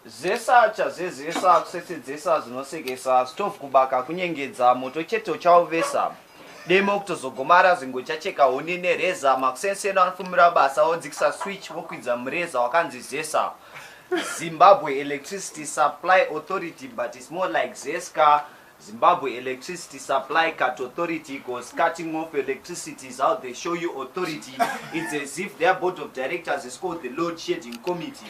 Zesacha zezesa kusetsedzesa zvinosekesa stove kubaka kunyengedza moto chete uchauvesa demo kutozogomara zingochacheka huni nereza makusensena anofumira basa odzikisa switch vokwidza mureza wakanzi zesa Zimbabwe Electricity Supply Authority, but it's more like ZESCA. Zimbabwe Electricity Supply Cut Authority, because cutting off electricity is how they show you authority. It's as if their board of directors is called the Load Shedding Committee,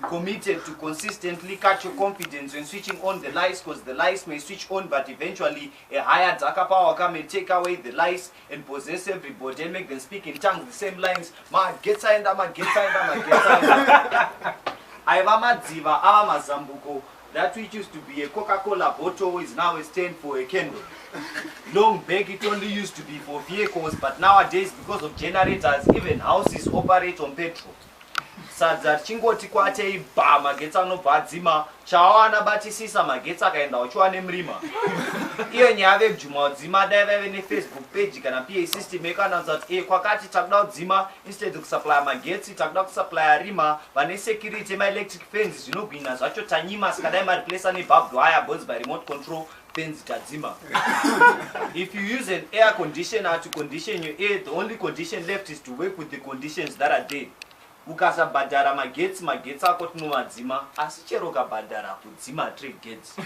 committed to consistently cut your confidence when switching on the lights, because the lights may switch on, but eventually a higher darker power come and take away the lights and possess everybody and make them speak in tongues, the same lines. Ma get signed, ma get signed, ma get signed. Aiva madziva, ava mazambuko. That which used to be a Coca-Cola bottle is now a stand for a candle. Long back it only used to be for vehicles, but nowadays because of generators, even houses operate on petrol. Sadza chingoti kwate ba magetsa anobva dzima chawana batisisa magetsa akaenda uchiwane mrima. Iyo nyaya vebjuma dzima dai vaive neFacebook page kana PA system yakanaudza kuti kwakati takuda kudzima instead kusupply magetsi takuda kusupply rima vane security electric fence zvinogwina zvacho tanyima sikadai mariplacea nebarbed wire boards by remote control fence tadzima. If you use an air conditioner to condition your air, the only condition left is to work with the conditions that are there. Ukasabhadhara magetsi ako tinomadzima, asi chero ukabhadhara kudzima 3 gets.